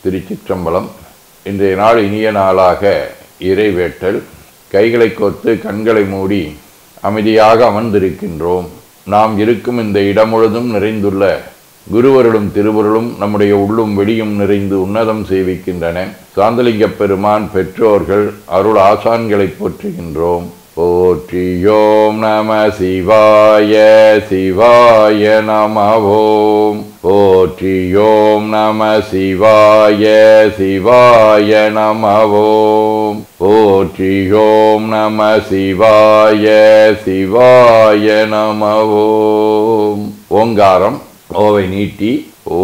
திருச்சிற்றம்பலம். இன்றைய நாள் இனிய நாளாக இறைவேட்டல். கைகளை கோர்த்து கண்களை மூடி அமைதியாக அமர்ந்திருக்கின்றோம். நாம் இருக்கும் இந்த இடம் முழுதும் நிறைந்துள்ள குருவருளும் திருவருளும் நம்முடைய உள்ளும் வெளியும் நிறைந்து உன்னதம் செய்விக்கின்றன. சாந்தலிங்க பெருமான் பெற்றோர்கள் அருள் ஆசான்களை போற்றுகின்றோம். போற்றியோம் நம சிவாய சிவாய நம ஓம். போற்றியோம் நம சிவாய சிவாய நம ஓம். போற்றியோம் நம சிவாய சிவாய நம ஓம். ஓங்காரம் ஓவை நீட்டி ஓ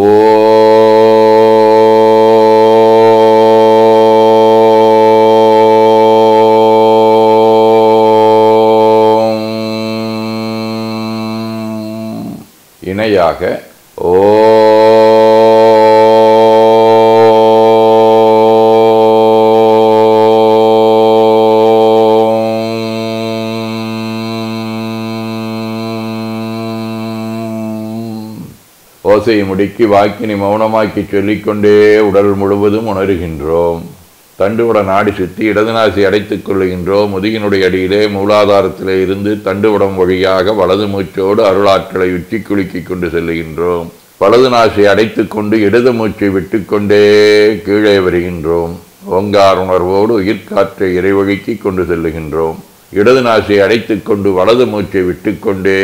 இணையாக ஓ ஓசையை முடுக்கி வாக்கினை மௌனமாக்கி சொல்லிக்கொண்டே உடல் முழுவதும் உணர்கின்றோம். தண்டுவட நாடி சுற்றி இடது நாசி அடைத்துக் கொள்ளுகின்றோம். முதுகினுடைய அடியிலே மூலாதாரத்திலே இருந்து தண்டுவடம் வழியாக வலது மூச்சோடு அருளாற்றலை உச்சி குலுக்கி கொண்டு செல்லுகின்றோம். வலது நாசி அடைத்துக் கொண்டு இடது மூச்சை விட்டுக்கொண்டே கீழே வருகின்றோம். ஓங்கார உணர்வோடு உயிர்காற்றை இறைவழிக்கு கொண்டு செல்லுகின்றோம். இடது நாசியை அடைத்துக் கொண்டு வலது மூச்சை விட்டுக்கொண்டே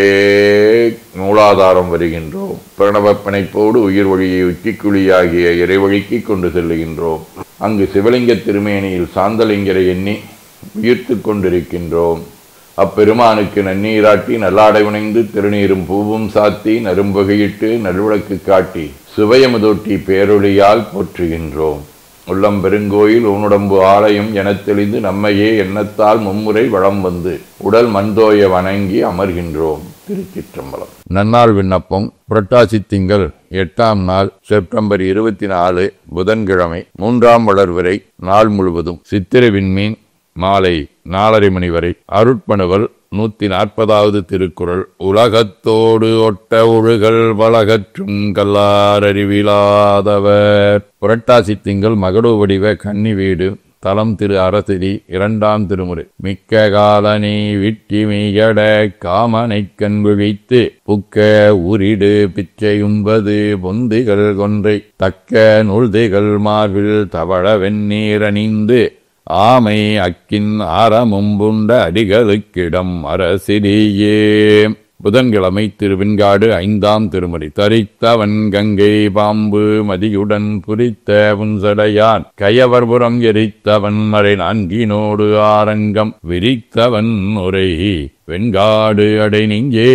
மூலாதாரம் வருகின்றோம். பிரணவ பிணைப்போடு உயிர் வழியை உச்சிக்குழியாகிய இறைவழிக்கு கொண்டு செல்லுகின்றோம். அங்கு சிவலிங்க திருமேனியில் சாந்தலிங்கரை எண்ணி உயிர்த்து கொண்டிருக்கின்றோம். அப்பெருமானுக்கு நன்னீராட்டி நல்லாடை உணைந்து திருநீரும் பூவும் சாத்தி நரும்பகையிட்டு நல்விளக்கு காட்டி சுவையமுதொட்டி பேரொழியால் போற்றுகின்றோம். உள்ளம் பெருங்கோயில் ஊனுடம்பு ஆலயம் எனத் தெளிந்து நம்மையே எண்ணத்தால் மும்முறை வளம் வந்து உடல் மண்தோய வணங்கி அமர்கின்றோம். திருச்சிற்றம்பலம். நன்னாள் விண்ணப்பம். புரட்டாசி திங்கள் 8ஆம் நாள் செப்டம்பர் 24 புதன்கிழமை 3ஆம் வளர்வரை நாள் முழுவதும் சித்திரை விண்மீன் மாலை 4:30 மணி வரை அருட்பணுவல் 140வது திருக்குறள். உலகத்தோடு ஒட்ட ஒழுகல் வளகற்றும் கல்லார் அறிவிலாதவர். புரட்டாசி திங்கள் மகடு வடிவ கன்னி வீடு. தலம் திரு அரசிரி. 2ஆம் திருமுறை. மிக்க காலனை விட்டி மீயட காமனை கண் விழித்து புக்க உரிடு பிச்சையும்பது பொந்துகள் கொன்றை தக்க நுழ்துகள் மார்பில் தவழ வெந்நீர் அணிந்து ஆமை அக்கின் ஆரமும் புண்ட அடிகளுக்கிடம் அரசிரியே. புதன்கிழமை திருவெண்காடு 5ஆம் திருமுறை. தரித்தவன் கங்கை பாம்பு மதியுடன் புரித்த புன்சடையான் கயவர்புறம் எரித்தவன் மறை 4 ஆரங்கம் விரித்தவன் உரை வெண்காடு அடை நெஞ்சே.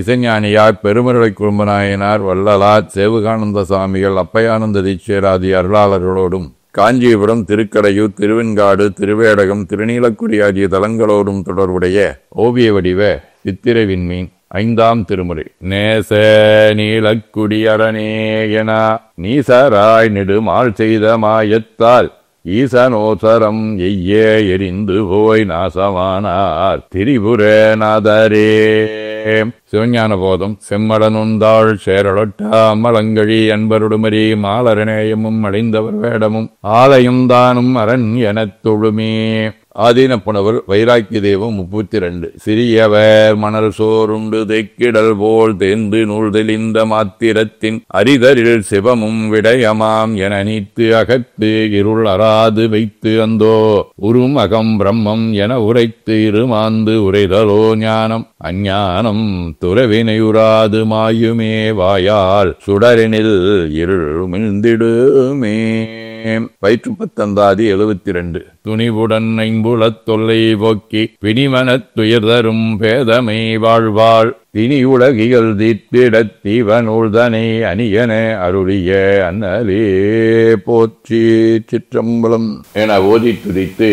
இசைஞானியார் பெருமருளை குறும்பநாயனார் வள்ளலார் சேவுகானந்த சுவாமிகள் அப்பையானந்த தீட்சராதி அருளாளர்களோடும் காஞ்சிபுரம் திருக்கடையூர் திருவெண்காடு திருவேடகம் திருநீலக்குடி ஆகிய தலங்களோடும் தொடர்புடைய ஓவிய வடிவ சித்திரை விண்மீன் 5ஆம் திருமுறை. நேச நீலக்குடி அரணேயன நீசராய் நெடுமாள் செய்த மாயத்தால் ஈசனோசரம் எய்ய எரிந்து போய் நாசமானார் திரிபுரநாதரே. சிவஞான போதம். செம்மடனுந்தாள் சேரலொட்டா மலங்கழி அன்பருடுமரி மாலரணேயமும் அடைந்தவர் வேடமும் ஆலயம் தானும் அரண் எனத் தொழுமே. ஆதீன புனவர் வைராக்கிய தேவம் 32. சிறியவர் மணல் சோறுண்டு தெக்கிடல் போல் தேர்ந்து நூல் தெளிந்த மாத்திரத்தின் அரிதரில் சிவமும் விடயமாம் என நீத்து அகத்து இருள் அறாது வைத்து அந்தோ உரும் அகம் பிரம்மம் என உரைத்து இருமாந்து உரைதலோ ஞானம் அஞ்ஞானம் துறவினையுறாது மாயுமே வாயால் சுடரெனில் இருள் மிழ்ந்திடுமே. வயிற்று பத்தந்தாதி 72. துணிவுடன் ஐம்புலத் தொல்லை போக்கி பிணிமனத் துயர்தரும் பேதமை வாழ்வாள் தினி உலகியல் தீர்த்திடத் தீவனூழ்தனை அணியன அருளிய அன்னலே போற்றி. சிற்றம்பலம் என ஓதி துதித்து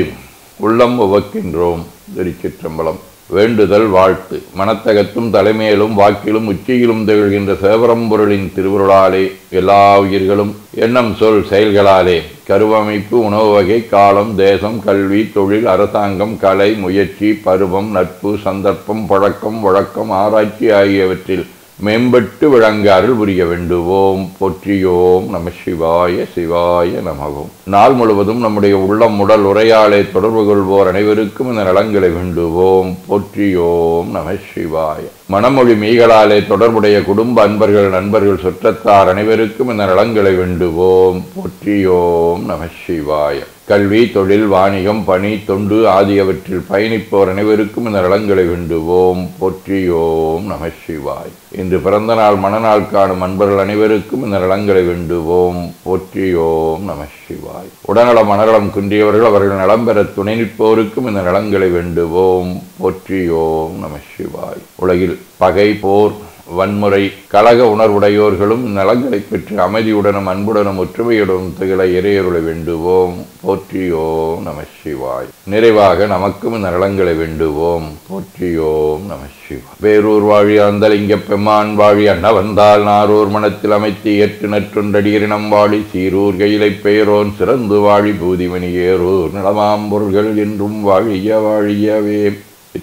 உள்ளம் உவக்கின்றோம். திருச்சிற்றம்பலம். வேண்டுதல் வாழ்த்து. மனத்தகத்தும் தலைமையிலும் வாக்கிலும் உச்சியிலும் திகழ்கின்ற சேவரம்பொருளின் திருவுருளாலே எல்லா உயிர்களும் எண்ணம் சொல் செயல்களாலே கருவமைப்பு உணவு வகை காலம் தேசம் கல்வி தொழில் அரசாங்கம் கலை முயற்சி பருவம் நட்பு சந்தர்ப்பம் பழக்கம் வழக்கம் ஆராய்ச்சி ஆகியவற்றில் மேம்பட்டு விளங்க அருள் புரிய வேண்டுவோம். போற்றியோம் நம சிவாய சிவாய நமவோம். நாள் முழுவதும் நம்முடைய உள்ளம் உடல் உரையாலே தொடர்பு கொள்வோர் அனைவருக்கும் இந்த நலங்களை வேண்டுவோம். போற்றியோம் நம சிவாய. மனமொழி மெய்களாலே தொடர்புடைய குடும்ப அன்பர்கள் நண்பர்கள் சுற்றத்தார் அனைவருக்கும் இந்த நலங்களை வேண்டுவோம். போற்றியோம் நம சிவாய. கல்வி தொழில் வாணிகம் பணி தொண்டு ஆகியவற்றில் பயணிப்போர் அனைவருக்கும் இந்த நலங்களை வேண்டுவோம். போற்றியோம் நம சிவாய். இன்று பிறந்த நாள் மணநாள் காணும் அன்பர்கள் அனைவருக்கும் இந்த நலங்களை வேண்டுவோம். போற்றியோம் நம சிவாய். உடல்நல மனநலம் குன்றியவர்கள் அவர்கள் நலம் பெற துணை நிற்போருக்கும் இந்த நலங்களை வேண்டுவோம். போற்றியோம் நம சிவாய். உலகில் பகை போர் வன்முறை கலக உணர்வுடையோர்களும் நலங்களை பெற்று அமைதியுடனும் அன்புடனும் ஒற்றுமையுடனும் திகழ இறையருளை வேண்டுவோம். போற்றியோம் நம சிவாய். நிறைவாக நமக்கும் இந்த நலங்களை வேண்டுவோம். போற்றியோம் நம சிவாய். வேரூர் வாழி அந்தலிங்க பெம்மான் வாழி அண்ண வந்தால் நாரூர் மனத்தில் அமைத்து ஏற்று நற்றொன்றடியினம் வாழி சீரூர் கையிலை பெயரோன் சிறந்து வாழி பூதிமணி ஏரூர் நலமாம் பொருள்கள் என்றும் வாழிய வாழியவே.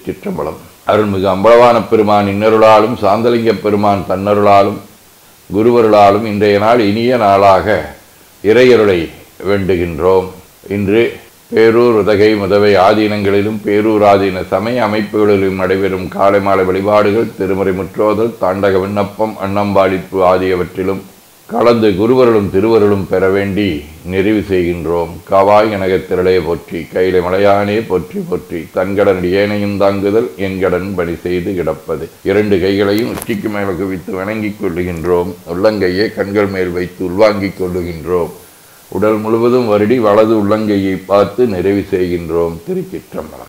சிற்றம்பலம். அருள்மிகு அம்பலவான பெருமான் இன்னருளாலும் சாந்தலிங்க பெருமான் தன்னருளாலும் குருவருளாலும் இன்றைய நாள் இனிய நாளாக இறையருளை வேண்டுகின்றோம். இன்று பேரூர் உதகை முதவை ஆதீனங்களிலும் பேரூர் ஆதீன சமய அமைப்புகளிலும் நடைபெறும் காலை மாலை வழிபாடுகள் திருமுறை முற்றோதல் தாண்டக விண்ணப்பம் அன்னம்பாளிப்பு ஆகியவற்றிலும் கலந்து குருவருளும் திருவருளும் பெற வேண்டி நிறைவு செய்கின்றோம். காவாய் கனகத்திரளே போற்றி கையிலை மலையானே போற்றி போற்றி தன்கடன் ஏனையும் தாங்குதல் என்கடன் பணி செய்து கிடப்பது. இரண்டு கைகளையும் உச்சிக்கு மேல குவித்து வணங்கிக் கொள்ளுகின்றோம். உள்ளங்கையை கண்கள் மேல் வைத்து உள்வாங்கிக் கொள்ளுகின்றோம். உடல் முழுவதும் வருடி வலது உள்ளங்கையை பார்த்து நிறைவு செய்கின்றோம். திருச்சிற்றம்பலம்.